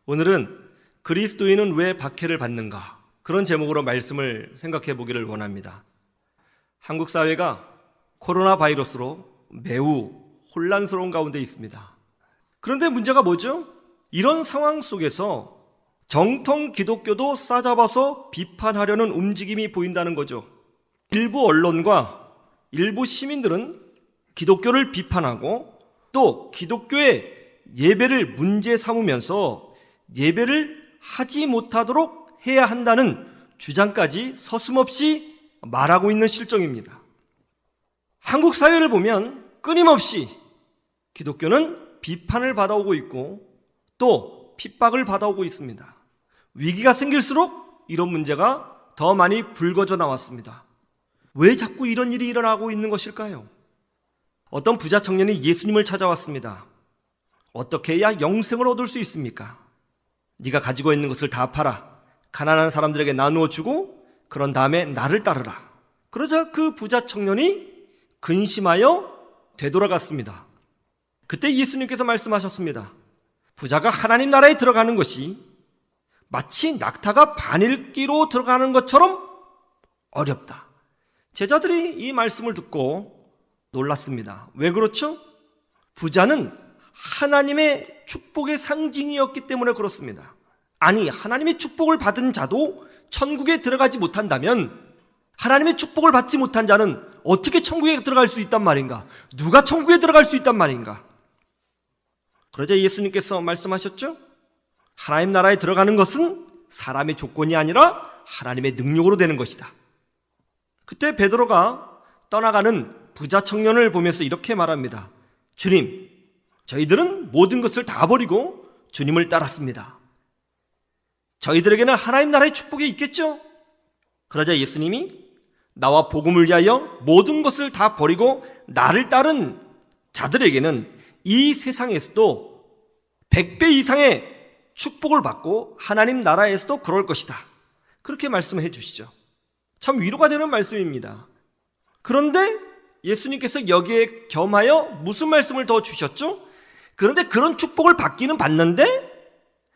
오늘은 그리스도인은 왜 박해를 받는가? 그런 제목으로 말씀을 생각해 보기를 원합니다. 한국 사회가 코로나 바이러스로 매우 혼란스러운 가운데 있습니다. 그런데 문제가 뭐죠? 이런 상황 속에서 정통 기독교도 싸잡아서 비판하려는 움직임이 보인다는 거죠. 일부 언론과 일부 시민들은 기독교를 비판하고 또 기독교의 예배를 문제 삼으면서 예배를 하지 못하도록 해야 한다는 주장까지 서슴없이 말하고 있는 실정입니다. 한국 사회를 보면 끊임없이 기독교는 비판을 받아오고 있고 또 핍박을 받아오고 있습니다. 위기가 생길수록 이런 문제가 더 많이 불거져 나왔습니다. 왜 자꾸 이런 일이 일어나고 있는 것일까요? 어떤 부자 청년이 예수님을 찾아왔습니다. 어떻게 해야 영생을 얻을 수 있습니까? 네가 가지고 있는 것을 다 팔아 가난한 사람들에게 나누어 주고 그런 다음에 나를 따르라. 그러자 그 부자 청년이 근심하여 되돌아갔습니다. 그때 예수님께서 말씀하셨습니다. 부자가 하나님 나라에 들어가는 것이 마치 낙타가 바늘기로 들어가는 것처럼 어렵다. 제자들이 이 말씀을 듣고 놀랐습니다. 왜 그렇죠? 부자는 하나님의 축복의 상징이었기 때문에 그렇습니다. 아니, 하나님의 축복을 받은 자도 천국에 들어가지 못한다면 하나님의 축복을 받지 못한 자는 어떻게 천국에 들어갈 수 있단 말인가? 누가 천국에 들어갈 수 있단 말인가? 그러자 예수님께서 말씀하셨죠? 하나님 나라에 들어가는 것은 사람의 조건이 아니라 하나님의 능력으로 되는 것이다. 그때 베드로가 떠나가는 부자 청년을 보면서 이렇게 말합니다. 주님, 저희들은 모든 것을 다 버리고 주님을 따랐습니다. 저희들에게는 하나님 나라의 축복이 있겠죠? 그러자 예수님이 나와 복음을 위하여 모든 것을 다 버리고 나를 따른 자들에게는 이 세상에서도 100배 이상의 축복을 받고 하나님 나라에서도 그럴 것이다. 그렇게 말씀해 주시죠. 참 위로가 되는 말씀입니다. 그런데 예수님께서 여기에 겸하여 무슨 말씀을 더 주셨죠? 그런데 그런 축복을 받기는 받는데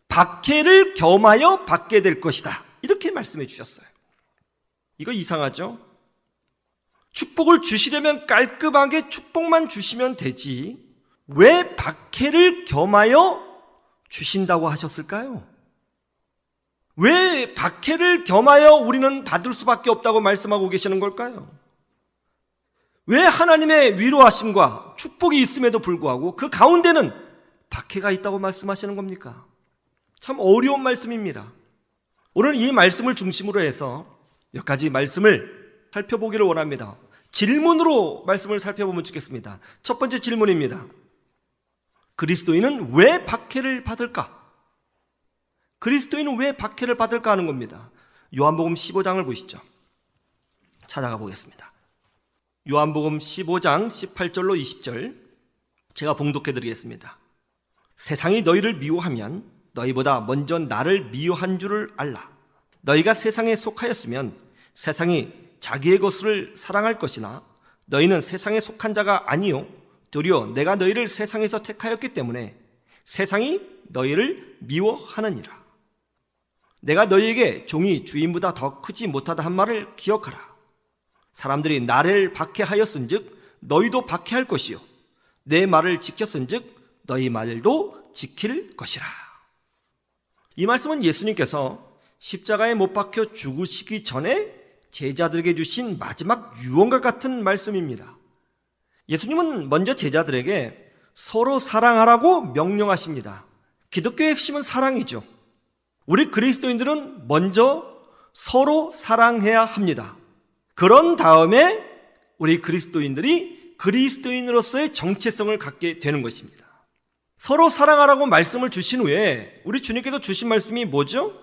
박해를 겸하여 받게 될 것이다. 이렇게 말씀해 주셨어요. 이거 이상하죠? 축복을 주시려면 깔끔하게 축복만 주시면 되지 왜 박해를 겸하여 주신다고 하셨을까요? 왜 박해를 겸하여 우리는 받을 수밖에 없다고 말씀하고 계시는 걸까요? 왜 하나님의 위로하심과 축복이 있음에도 불구하고 그 가운데는 박해가 있다고 말씀하시는 겁니까? 참 어려운 말씀입니다. 오늘 이 말씀을 중심으로 해서 몇 가지 말씀을 살펴보기를 원합니다. 질문으로 말씀을 살펴보면 좋겠습니다. 첫 번째 질문입니다. 그리스도인은 왜 박해를 받을까? 그리스도인은 왜 박해를 받을까 하는 겁니다. 요한복음 15장을 보시죠. 찾아가 보겠습니다. 요한복음 15장 18절로 20절 제가 봉독해 드리겠습니다. 세상이 너희를 미워하면 너희보다 먼저 나를 미워한 줄을 알라. 너희가 세상에 속하였으면 세상이 자기의 것을 사랑할 것이나 너희는 세상에 속한 자가 아니요 도리어 내가 너희를 세상에서 택하였기 때문에 세상이 너희를 미워하느니라. 내가 너희에게 종이 주인보다 더 크지 못하다 한 말을 기억하라. 사람들이 나를 박해하였은즉 너희도 박해할 것이요 내 말을 지켰은즉 너희 말도 지킬 것이라. 이 말씀은 예수님께서 십자가에 못 박혀 죽으시기 전에 제자들에게 주신 마지막 유언과 같은 말씀입니다. 예수님은 먼저 제자들에게 서로 사랑하라고 명령하십니다. 기독교의 핵심은 사랑이죠. 우리 그리스도인들은 먼저 서로 사랑해야 합니다. 그런 다음에 우리 그리스도인들이 그리스도인으로서의 정체성을 갖게 되는 것입니다. 서로 사랑하라고 말씀을 주신 후에 우리 주님께서 주신 말씀이 뭐죠?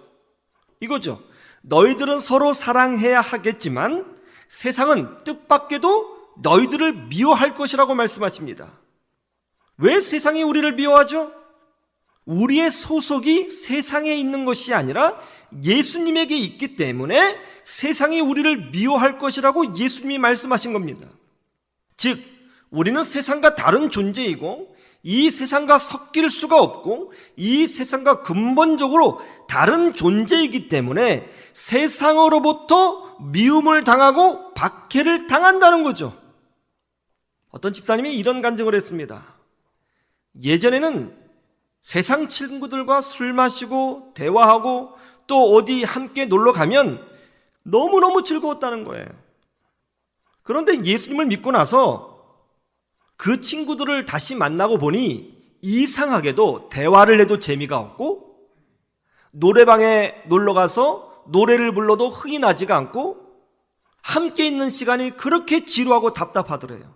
이거죠. 너희들은 서로 사랑해야 하겠지만 세상은 뜻밖에도 너희들을 미워할 것이라고 말씀하십니다. 왜 세상이 우리를 미워하죠? 우리의 소속이 세상에 있는 것이 아니라 예수님에게 있기 때문에 세상이 우리를 미워할 것이라고 예수님이 말씀하신 겁니다. 즉 우리는 세상과 다른 존재이고 이 세상과 섞일 수가 없고 이 세상과 근본적으로 다른 존재이기 때문에 세상으로부터 미움을 당하고 박해를 당한다는 거죠. 어떤 집사님이 이런 간증을 했습니다. 예전에는 세상 친구들과 술 마시고 대화하고 또 어디 함께 놀러 가면 너무너무 즐거웠다는 거예요. 그런데 예수님을 믿고 나서 그 친구들을 다시 만나고 보니 이상하게도 대화를 해도 재미가 없고 노래방에 놀러가서 노래를 불러도 흥이 나지가 않고 함께 있는 시간이 그렇게 지루하고 답답하더래요.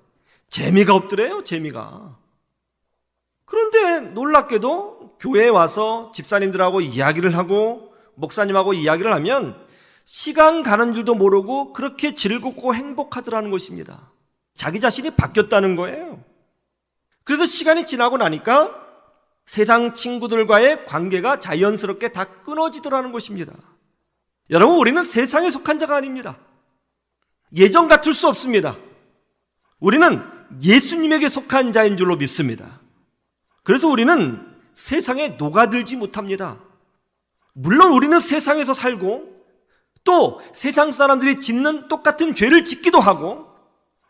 재미가 없더래요, 재미가. 그런데 놀랍게도 교회에 와서 집사님들하고 이야기를 하고 목사님하고 이야기를 하면 시간 가는 줄도 모르고 그렇게 즐겁고 행복하더라는 것입니다. 자기 자신이 바뀌었다는 거예요. 그래서 시간이 지나고 나니까 세상 친구들과의 관계가 자연스럽게 다 끊어지더라는 것입니다. 여러분, 우리는 세상에 속한 자가 아닙니다. 예전 같을 수 없습니다. 우리는 예수님에게 속한 자인 줄로 믿습니다. 그래서 우리는 세상에 녹아들지 못합니다. 물론 우리는 세상에서 살고 또 세상 사람들이 짓는 똑같은 죄를 짓기도 하고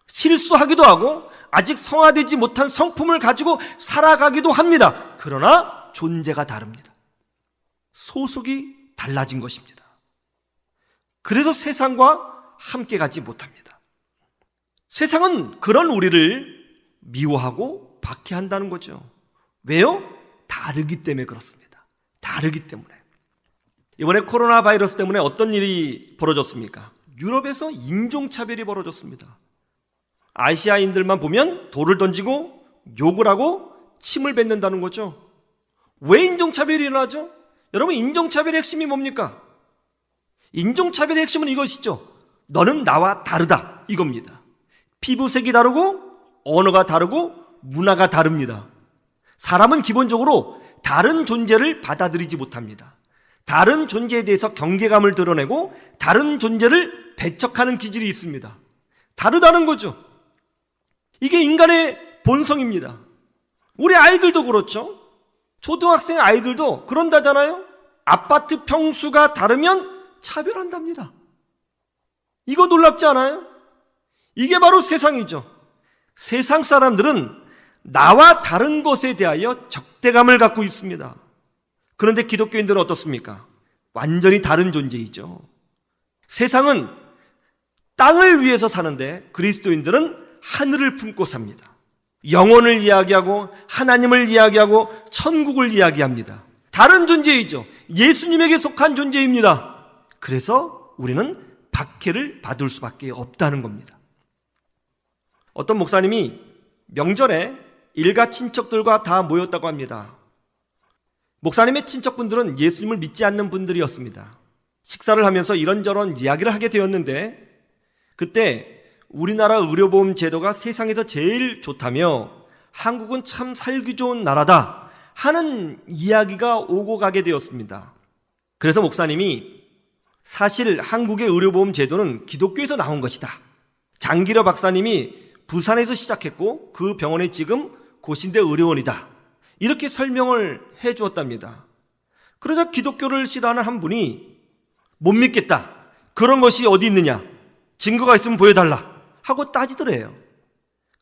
실수하기도 하고 아직 성화되지 못한 성품을 가지고 살아가기도 합니다. 그러나 존재가 다릅니다. 소속이 달라진 것입니다. 그래서 세상과 함께 가지 못합니다. 세상은 그런 우리를 미워하고 박해한다는 거죠. 왜요? 다르기 때문에 그렇습니다. 다르기 때문에. 이번에 코로나 바이러스 때문에 어떤 일이 벌어졌습니까? 유럽에서 인종차별이 벌어졌습니다. 아시아인들만 보면 돌을 던지고 욕을 하고 침을 뱉는다는 거죠. 왜 인종차별이 일어나죠? 여러분, 인종차별의 핵심이 뭡니까? 인종차별의 핵심은 이것이죠. 너는 나와 다르다, 이겁니다. 피부색이 다르고 언어가 다르고 문화가 다릅니다. 사람은 기본적으로 다른 존재를 받아들이지 못합니다. 다른 존재에 대해서 경계감을 드러내고 다른 존재를 배척하는 기질이 있습니다. 다르다는 거죠. 이게 인간의 본성입니다. 우리 아이들도 그렇죠. 초등학생 아이들도 그런다잖아요. 아파트 평수가 다르면 차별한답니다. 이거 놀랍지 않아요? 이게 바로 세상이죠. 세상 사람들은 나와 다른 것에 대하여 적대감을 갖고 있습니다. 그런데 기독교인들은 어떻습니까? 완전히 다른 존재이죠. 세상은 땅을 위해서 사는데 그리스도인들은 하늘을 품고 삽니다. 영혼을 이야기하고 하나님을 이야기하고 천국을 이야기합니다. 다른 존재이죠. 예수님에게 속한 존재입니다. 그래서 우리는 박해를 받을 수밖에 없다는 겁니다. 어떤 목사님이 명절에 일가 친척들과 다 모였다고 합니다. 목사님의 친척분들은 예수님을 믿지 않는 분들이었습니다. 식사를 하면서 이런저런 이야기를 하게 되었는데 그때 우리나라 의료보험 제도가 세상에서 제일 좋다며 한국은 참 살기 좋은 나라다 하는 이야기가 오고 가게 되었습니다. 그래서 목사님이 사실 한국의 의료보험 제도는 기독교에서 나온 것이다. 장기려 박사님이 부산에서 시작했고 그 병원에 지금 고신대 의료원이다. 이렇게 설명을 해 주었답니다. 그러자 기독교를 싫어하는 한 분이 못 믿겠다. 그런 것이 어디 있느냐. 증거가 있으면 보여달라. 하고 따지더래요.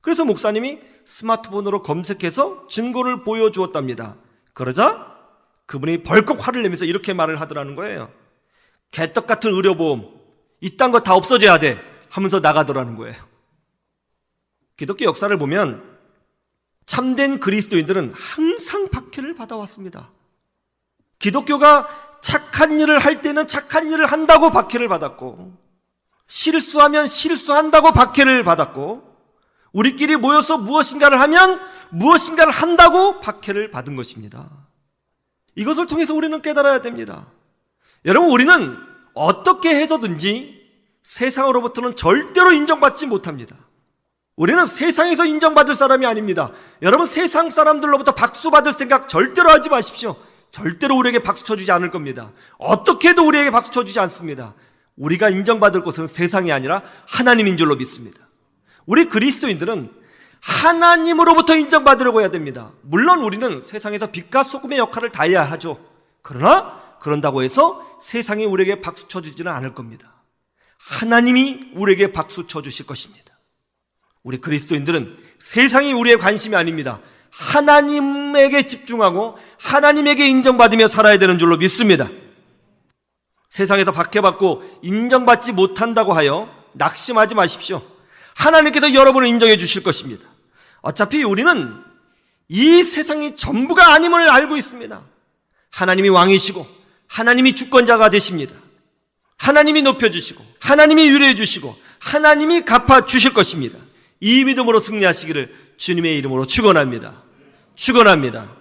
그래서 목사님이 스마트폰으로 검색해서 증거를 보여주었답니다. 그러자 그분이 벌컥 화를 내면서 이렇게 말을 하더라는 거예요. 개떡 같은 의료보험, 이딴 거 다 없어져야 돼 하면서 나가더라는 거예요. 기독교 역사를 보면 참된 그리스도인들은 항상 박해를 받아왔습니다. 기독교가 착한 일을 할 때는 착한 일을 한다고 박해를 받았고 실수하면 실수한다고 박해를 받았고 우리끼리 모여서 무엇인가를 하면 무엇인가를 한다고 박해를 받은 것입니다. 이것을 통해서 우리는 깨달아야 됩니다. 여러분, 우리는 어떻게 해서든지 세상으로부터는 절대로 인정받지 못합니다. 우리는 세상에서 인정받을 사람이 아닙니다. 여러분, 세상 사람들로부터 박수 받을 생각 절대로 하지 마십시오. 절대로 우리에게 박수 쳐주지 않을 겁니다. 어떻게 해도 우리에게 박수 쳐주지 않습니다. 우리가 인정받을 곳은 세상이 아니라 하나님인 줄로 믿습니다. 우리 그리스도인들은 하나님으로부터 인정받으려고 해야 됩니다. 물론 우리는 세상에서 빛과 소금의 역할을 다해야 하죠. 그러나 그런다고 해서 세상이 우리에게 박수 쳐주지는 않을 겁니다. 하나님이 우리에게 박수 쳐주실 것입니다. 우리 그리스도인들은 세상이 우리의 관심이 아닙니다. 하나님에게 집중하고 하나님에게 인정받으며 살아야 되는 줄로 믿습니다. 세상에서 박해받고 인정받지 못한다고 하여 낙심하지 마십시오. 하나님께서 여러분을 인정해 주실 것입니다. 어차피 우리는 이 세상이 전부가 아님을 알고 있습니다. 하나님이 왕이시고 하나님이 주권자가 되십니다. 하나님이 높여주시고 하나님이 위로해 주시고 하나님이 갚아주실 것입니다. 이 믿음으로 승리하시기를 주님의 이름으로 축원합니다. 축원합니다.